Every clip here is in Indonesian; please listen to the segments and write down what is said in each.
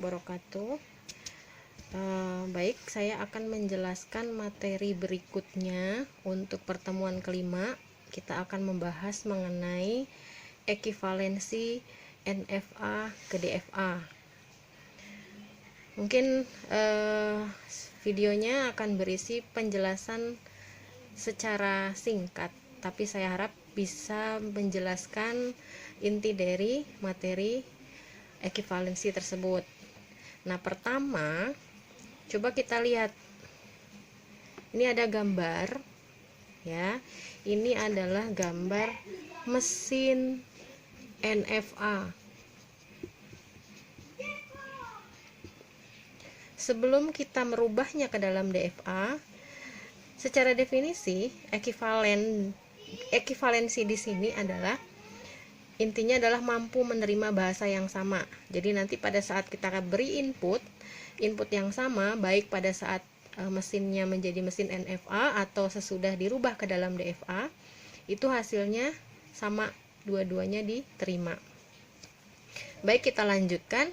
wabarakatuh. Baik, saya akan menjelaskan materi berikutnya. Untuk pertemuan kelima, kita akan membahas mengenai ekivalensi NFA ke DFA. Mungkin videonya akan berisi penjelasan secara singkat, tapi saya harap bisa menjelaskan inti dari materi ekivalensi tersebut. Nah, pertama, coba kita lihat. Ini ada gambar, ya. Ini adalah gambar mesin NFA. Sebelum kita merubahnya ke dalam DFA, secara definisi ekivalensi di sini adalah intinya adalah mampu menerima bahasa yang sama. Jadi nanti pada saat kita beri input yang sama, baik pada saat mesinnya menjadi mesin NFA atau sesudah dirubah ke dalam DFA, itu hasilnya sama, dua-duanya diterima. Baik, kita lanjutkan.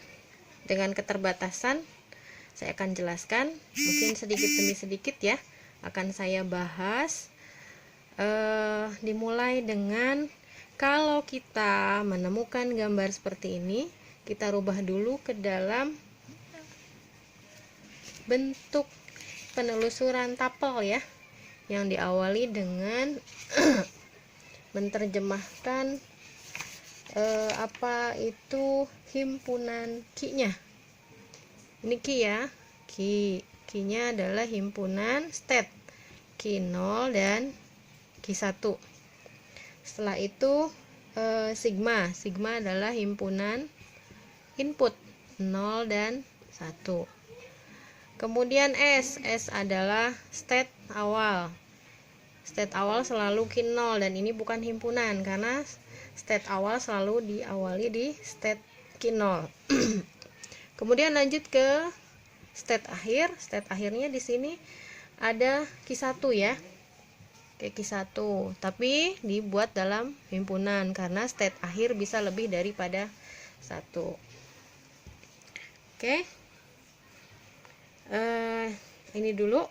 Dengan keterbatasan, saya akan jelaskan mungkin sedikit demi sedikit ya, akan saya bahas. Dimulai dengan, kalau kita menemukan gambar seperti ini, kita rubah dulu ke dalam bentuk penelusuran tapel ya, yang diawali dengan menerjemahkan apa itu himpunan key-nya. Ini key ya, key-nya adalah himpunan state, key 0 dan key 1. Setelah itu sigma adalah himpunan input 0 dan 1. Kemudian S adalah state awal. State awal selalu key 0, dan ini bukan himpunan karena state awal selalu diawali di state key 0. Kemudian lanjut ke state akhir. State akhirnya di sini ada key 1 ya. Key 1, tapi dibuat dalam himpunan karena state akhir bisa lebih daripada 1. Oke. Ini dulu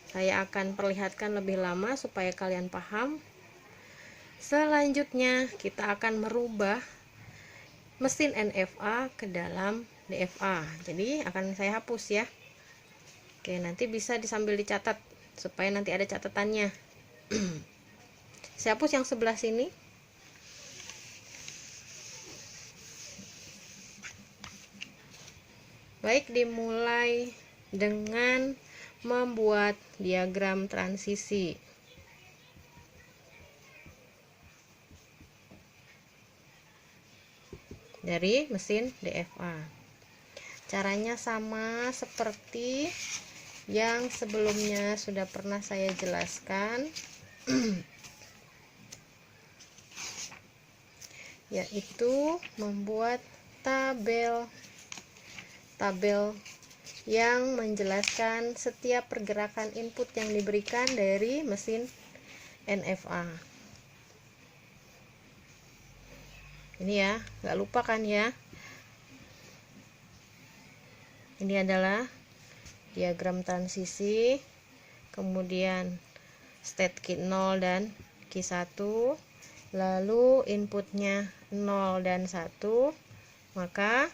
saya akan perlihatkan lebih lama supaya kalian paham. Selanjutnya kita akan merubah mesin NFA ke dalam DFA. Jadi akan saya hapus ya. Oke, nanti bisa sambil dicatat supaya nanti ada catatannya. Saya hapus yang sebelah sini. Baik, dimulai dengan membuat diagram transisi. Dari mesin DFA. Caranya sama seperti yang sebelumnya sudah pernah saya jelaskan, yaitu membuat tabel yang menjelaskan setiap pergerakan input yang diberikan dari mesin NFA. Ini ya, nggak lupa kan ya. Ini adalah diagram transisi, kemudian state key 0 dan key 1, lalu inputnya 0 dan 1, maka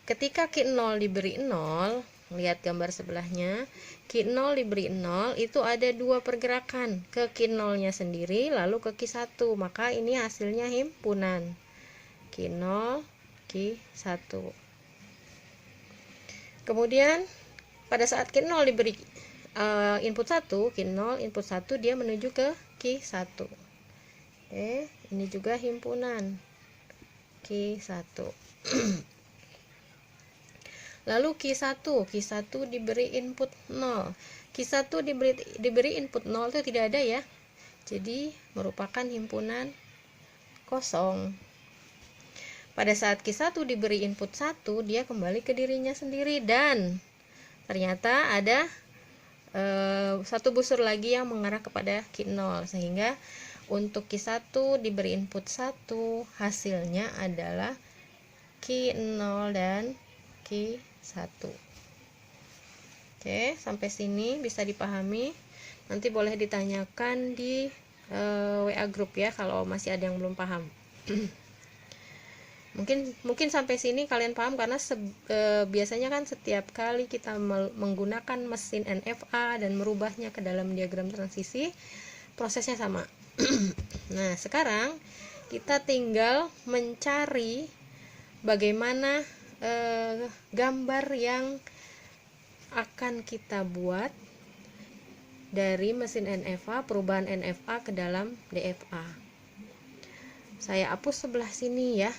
ketika key 0 diberi 0, lihat gambar sebelahnya, key 0 diberi 0, itu ada dua pergerakan, ke key 0 nya sendiri lalu ke key 1, maka ini hasilnya himpunan key 0, key 1. Kemudian pada saat key 0 diberi input 1, key 0 input 1, dia menuju ke key 1. Oke, ini juga himpunan key 1. Lalu key 1 diberi input 0. Key 1 diberi input 0 itu tidak ada ya. Jadi merupakan himpunan kosong. Pada saat key 1 diberi input 1, dia kembali ke dirinya sendiri, dan ternyata ada satu busur lagi yang mengarah kepada key 0, sehingga untuk key 1 diberi input 1, hasilnya adalah Q0 dan Q1. Oke, sampai sini bisa dipahami. Nanti boleh ditanyakan di WA grup ya kalau masih ada yang belum paham. mungkin sampai sini kalian paham, karena biasanya kan setiap kali kita menggunakan mesin NFA dan merubahnya ke dalam diagram transisi, prosesnya sama. Nah, sekarang kita tinggal mencari bagaimana gambar yang akan kita buat dari mesin NFA, perubahan NFA ke dalam DFA. Saya hapus sebelah sini ya.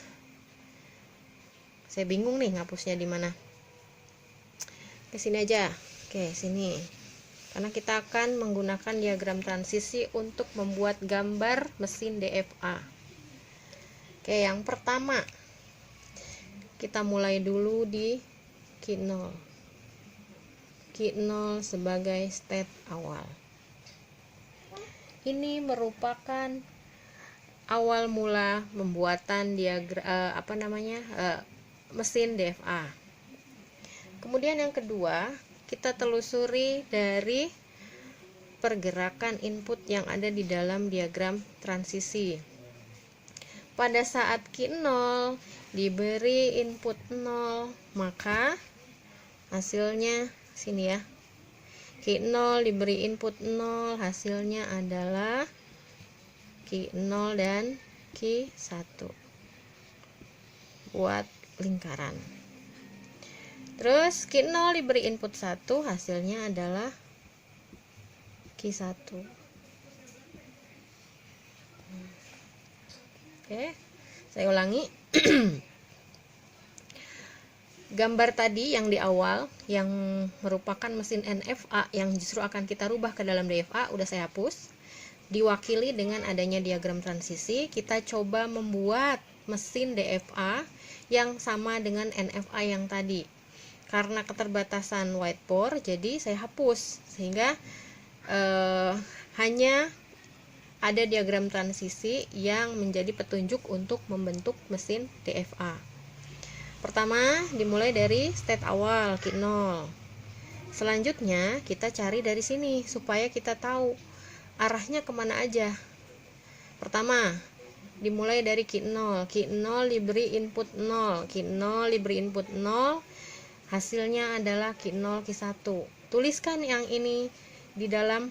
Saya bingung nih ngapusnya di mana. Ke sini aja. Oke, sini. Karena kita akan menggunakan diagram transisi untuk membuat gambar mesin DFA. Oke, yang pertama kita mulai dulu di Q0. Q0 sebagai state awal. Ini merupakan awal mula pembuatan mesin DFA. Kemudian yang kedua, kita telusuri dari pergerakan input yang ada di dalam diagram transisi. Pada saat Q0 diberi input 0, maka hasilnya sini ya, Q0 diberi input 0, hasilnya adalah Q0 dan Q1 buat lingkaran. Terus Q0 diberi input 1, hasilnya adalah Q1. Oke, saya ulangi. Gambar tadi yang di awal, yang merupakan mesin NFA yang justru akan kita rubah ke dalam DFA, udah saya hapus. Diwakili dengan adanya diagram transisi, kita coba membuat mesin DFA yang sama dengan NFA yang tadi. Karena keterbatasan whiteboard, jadi saya hapus, sehingga hanya ada diagram transisi yang menjadi petunjuk untuk membentuk mesin DFA. Pertama, dimulai dari state awal Q0. Selanjutnya kita cari dari sini supaya kita tahu arahnya kemana aja. Pertama, dimulai dari Q0. Q0 diberi input 0. Q0 diberi input 0, hasilnya adalah Q0 Q1. Tuliskan yang ini di dalam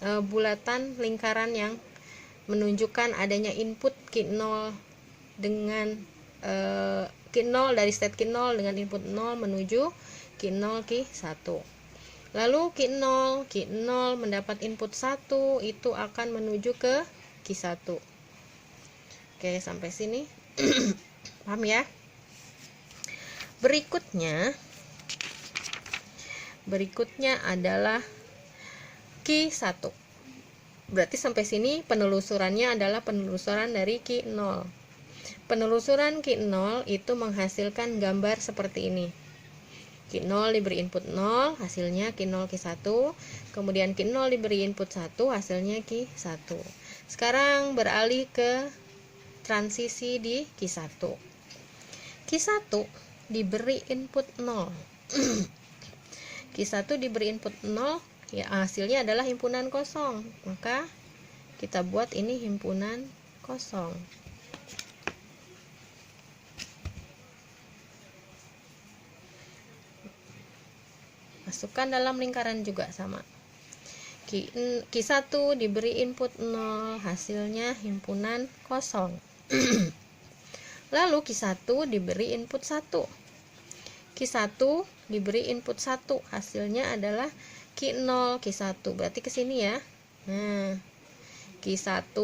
bulatan lingkaran yang menunjukkan adanya input Q0 dengan Q0 dari state Q0 dengan input 0 menuju Q0 Q1. Lalu Q0 mendapat input 1, itu akan menuju ke Q1. Oke, sampai sini paham ya? Berikutnya adalah Q1. Berarti sampai sini penelusurannya adalah penelusuran dari Q0. Penelusuran Q0 itu menghasilkan gambar seperti ini. Q0 diberi input 0, hasilnya Q0 Q1. Kemudian Q0 diberi input 1, hasilnya Q1. Sekarang beralih ke transisi di Q1. Q1 diberi input 0. Q1 diberi input 0, ya hasilnya adalah himpunan kosong. Maka kita buat ini himpunan kosong. Masukkan dalam lingkaran juga sama. Q1 diberi input 0, hasilnya himpunan kosong. Lalu Q1 diberi input 1. Q1 diberi input 1, hasilnya adalah Q0 Q1. Berarti ke sini ya. Nah, Q1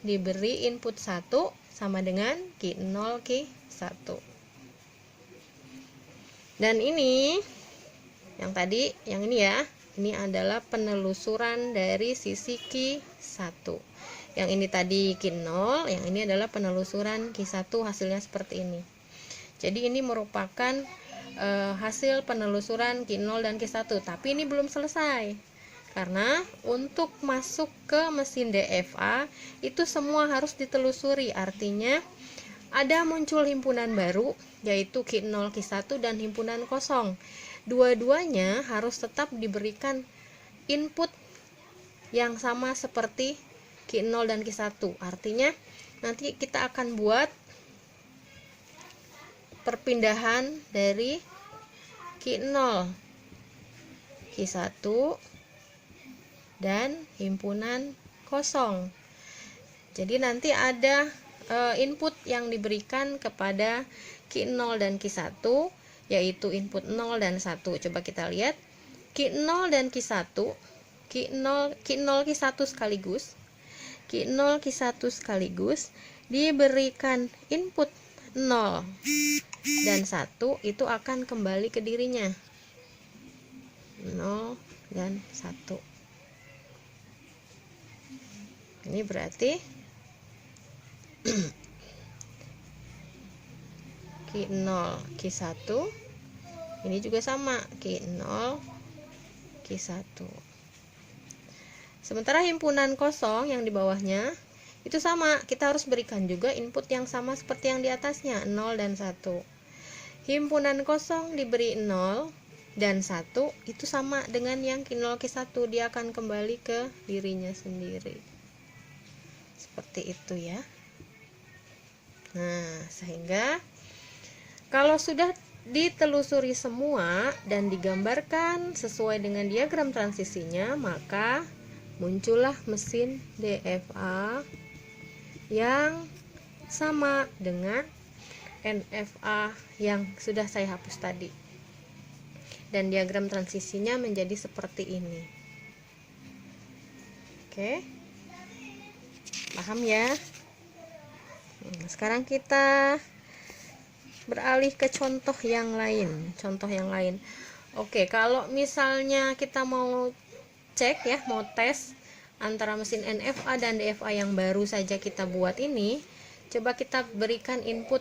diberi input 1 sama dengan Q0 Q1. Dan ini yang tadi, yang ini ya, ini adalah penelusuran dari sisi Q1. Yang ini tadi Q0, yang ini adalah penelusuran Q1, hasilnya seperti ini. Jadi ini merupakan hasil penelusuran Q0 dan Q1, tapi ini belum selesai. Karena untuk masuk ke mesin DFA itu semua harus ditelusuri. Artinya ada muncul himpunan baru, yaitu Q0, Q1 dan himpunan kosong. Dua-duanya harus tetap diberikan input yang sama seperti Q0 dan Q1. Artinya nanti kita akan buat perpindahan dari Q0, Q1 dan himpunan kosong. Jadi nanti ada input yang diberikan kepada Q0 dan Q1, yaitu input 0 dan 1. Coba kita lihat Q0 dan Q1, Q0 Q1 sekaligus, Q0 Q1 sekaligus diberikan input 0 dan 1, itu akan kembali ke dirinya 0 dan 1. Ini berarti Q0 Q1 ini juga sama, Q0 Q1. Sementara himpunan kosong yang di bawahnya itu sama, kita harus berikan juga input yang sama seperti yang di atasnya, 0 dan 1. Himpunan kosong diberi 0 dan 1, itu sama dengan yang Q0 Q1, dia akan kembali ke dirinya sendiri. Seperti itu ya. Nah, sehingga kalau sudah ditelusuri semua dan digambarkan sesuai dengan diagram transisinya, maka muncullah mesin DFA yang sama dengan NFA yang sudah saya hapus tadi. Dan diagram transisinya menjadi seperti ini. Oke. Paham ya? Sekarang kita beralih ke contoh yang lain. Oke, kalau misalnya kita mau cek ya, mau tes antara mesin NFA dan DFA yang baru saja kita buat ini, coba kita berikan input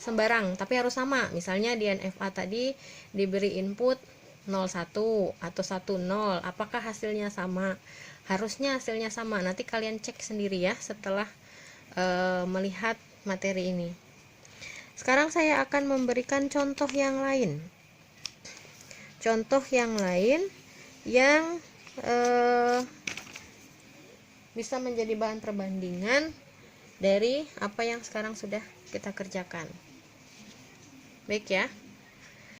sembarang, tapi harus sama. Misalnya di NFA tadi diberi input 01 atau 10, apakah hasilnya sama? Harusnya hasilnya sama. Nanti kalian cek sendiri ya setelah melihat materi ini. Sekarang saya akan memberikan contoh yang lain. Contoh yang lain yang bisa menjadi bahan perbandingan dari apa yang sekarang sudah kita kerjakan. Baik ya.